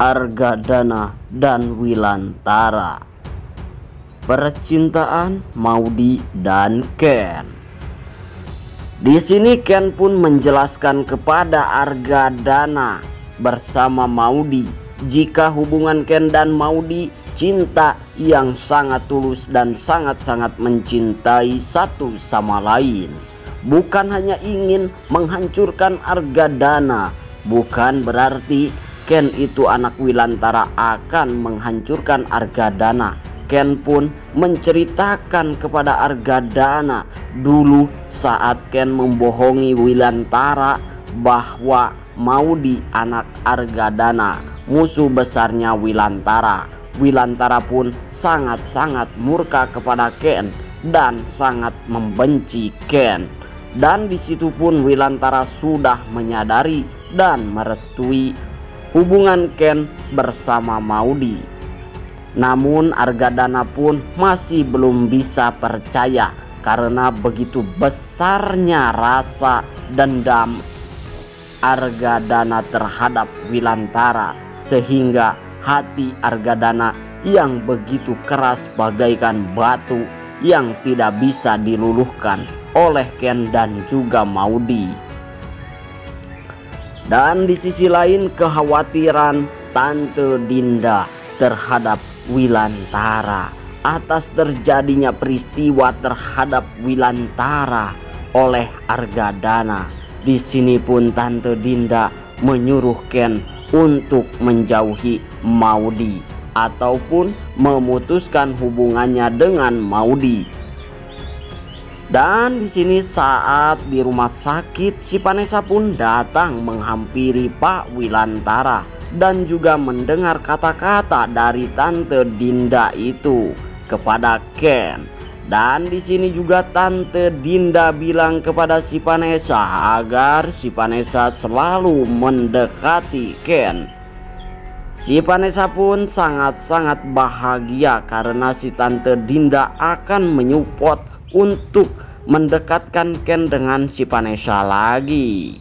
Argadana dan Wilantara. Percintaan Maudy dan Ken. Di sini Ken pun menjelaskan kepada Argadana bersama Maudy jika hubungan Ken dan Maudy cinta yang sangat tulus dan sangat-sangat mencintai satu sama lain. Bukan hanya ingin menghancurkan Argadana, bukan berarti Ken itu anak Wilantara akan menghancurkan Argadana. Ken pun menceritakan kepada Argadana dulu saat Ken membohongi Wilantara bahwa Maudy anak Argadana, musuh besarnya Wilantara. Wilantara pun sangat-sangat murka kepada Ken dan sangat membenci Ken. Dan disitu pun Wilantara sudah menyadari dan merestui hubungan Ken bersama Maudy. Namun Argadana pun masih belum bisa percaya karena begitu besarnya rasa dendam Argadana terhadap Wilantara, sehingga hati Argadana yang begitu keras bagaikan batu yang tidak bisa diluluhkan oleh Ken dan juga Maudy. Dan di sisi lain kekhawatiran Tante Dinda terhadap Wilantara atas terjadinya peristiwa terhadap Wilantara oleh Argadana. Di sini pun Tante Dinda menyuruh Ken untuk menjauhi Maudy ataupun memutuskan hubungannya dengan Maudy. Dan di sini saat di rumah sakit, si Vanessa pun datang menghampiri Pak Wilantara dan juga mendengar kata-kata dari Tante Dinda itu kepada Ken. Dan di sini juga Tante Dinda bilang kepada si Vanessa agar si Vanessa selalu mendekati Ken. Si Vanessa pun sangat-sangat bahagia karena si Tante Dinda akan menyupport untuk mendekatkan Ken dengan si Vanessa lagi.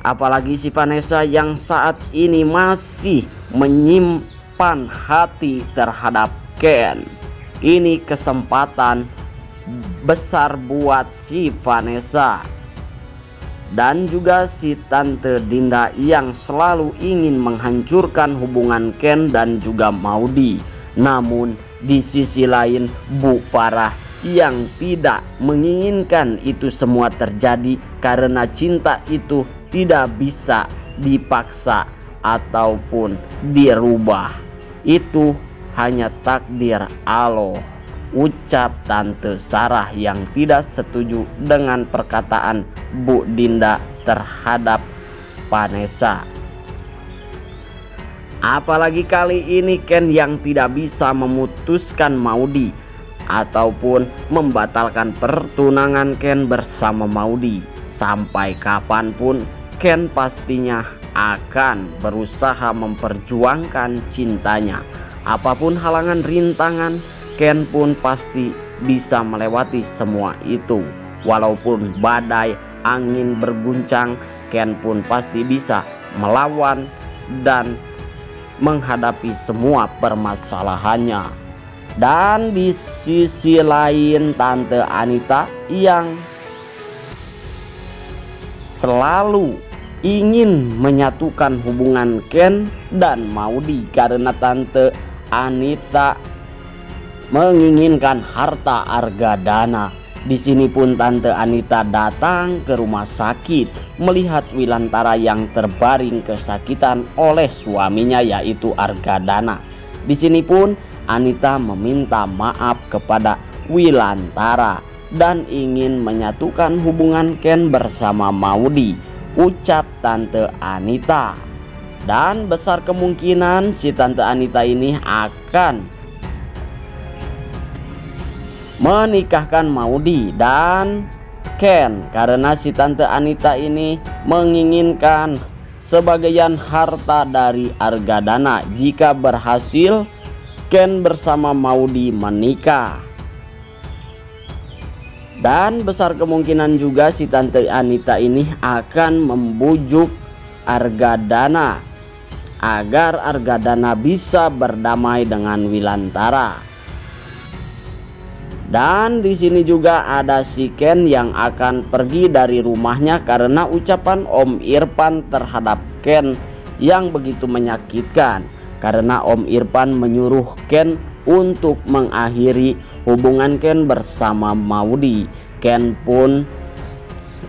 Apalagi si Vanessa yang saat ini masih menyimpan hati terhadap Ken. Ini kesempatan besar buat si Vanessa. Dan juga si Tante Dinda yang selalu ingin menghancurkan hubungan Ken dan juga Maudy. Namun di sisi lain Bu Farah yang tidak menginginkan itu semua terjadi karena cinta itu tidak bisa dipaksa ataupun dirubah. Itu hanya takdir Allah, ucap Tante Sarah yang tidak setuju dengan perkataan Bu Dinda terhadap Vanessa. Apalagi kali ini Ken yang tidak bisa memutuskan Maudy ataupun membatalkan pertunangan Ken bersama Maudy. Sampai kapanpun Ken pastinya akan berusaha memperjuangkan cintanya. Apapun halangan rintangan, Ken pun pasti bisa melewati semua itu. Walaupun badai angin berguncang, Ken pun pasti bisa melawan dan menghadapi semua permasalahannya. Dan di sisi lain Tante Anita yang selalu ingin menyatukan hubungan Ken dan Maudy karena Tante Anita menginginkan harta Argadana. Di sini pun Tante Anita datang ke rumah sakit melihat Wilantara yang terbaring kesakitan oleh suaminya yaitu Argadana. Di sini pun Anita meminta maaf kepada Wilantara dan ingin menyatukan hubungan Ken bersama Maudy, ucap Tante Anita. Dan besar kemungkinan si Tante Anita ini akan menikahkan Maudy dan Ken karena si Tante Anita ini menginginkan sebagian harta dari Argadana jika berhasil Ken bersama Maudy menikah. Dan besar kemungkinan juga si Tante Anita ini akan membujuk Argadana agar Argadana bisa berdamai dengan Wilantara. Dan di sini juga ada si Ken yang akan pergi dari rumahnya karena ucapan Om Irfan terhadap Ken yang begitu menyakitkan. Karena Om Irfan menyuruh Ken untuk mengakhiri hubungan Ken bersama Maudy. Ken pun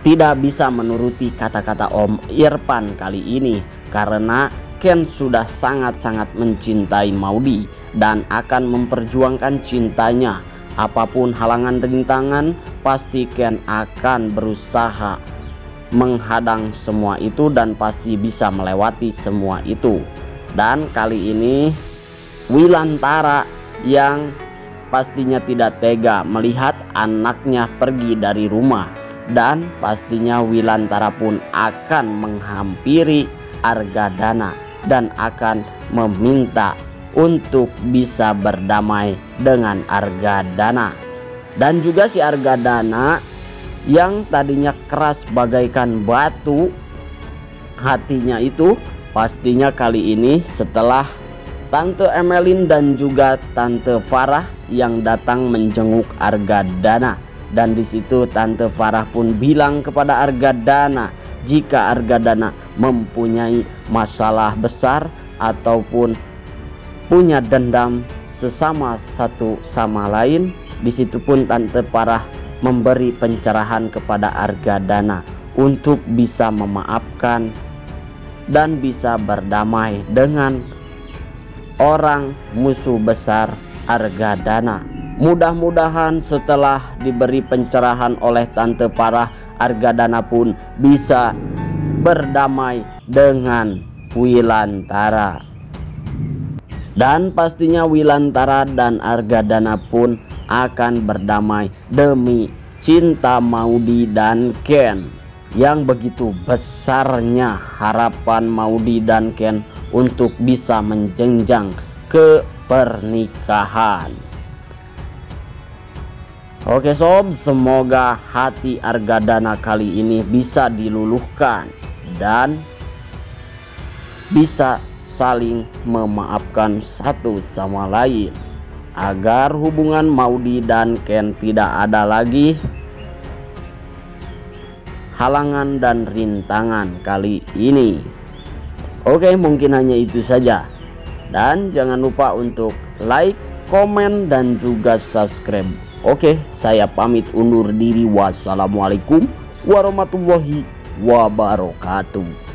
tidak bisa menuruti kata-kata Om Irfan kali ini karena Ken sudah sangat-sangat mencintai Maudy dan akan memperjuangkan cintanya. Apapun halangan rintangan, pasti Ken akan berusaha menghadang semua itu dan pasti bisa melewati semua itu. Dan kali ini Wilantara yang pastinya tidak tega melihat anaknya pergi dari rumah, dan pastinya Wilantara pun akan menghampiri Argadana dan akan meminta untuk bisa berdamai dengan Argadana. Dan juga si Argadana yang tadinya keras bagaikan batu hatinya itu, pastinya kali ini setelah Tante Emelin dan juga Tante Farah yang datang menjenguk Argadana, dan disitu Tante Farah pun bilang kepada Argadana jika Argadana mempunyai masalah besar ataupun punya dendam sesama satu sama lain. Disitu pun Tante Farah memberi pencerahan kepada Argadana untuk bisa memaafkan dan bisa berdamai dengan orang musuh besar Argadana. Mudah-mudahan setelah diberi pencerahan oleh Tante Farah, Argadana pun bisa berdamai dengan Wilantara. Dan pastinya Wilantara dan Argadana pun akan berdamai demi cinta Maudy dan Ken. Yang begitu besarnya harapan Maudy dan Ken untuk bisa menjenjang ke pernikahan. Oke sob, semoga hati Argadana kali ini bisa diluluhkan dan bisa saling memaafkan satu sama lain agar hubungan Maudy dan Ken tidak ada lagi halangan dan rintangan kali ini. Oke, mungkin hanya itu saja, dan jangan lupa untuk like, komen, dan juga subscribe. Oke, saya pamit undur diri. Wassalamualaikum warahmatullahi wabarakatuh.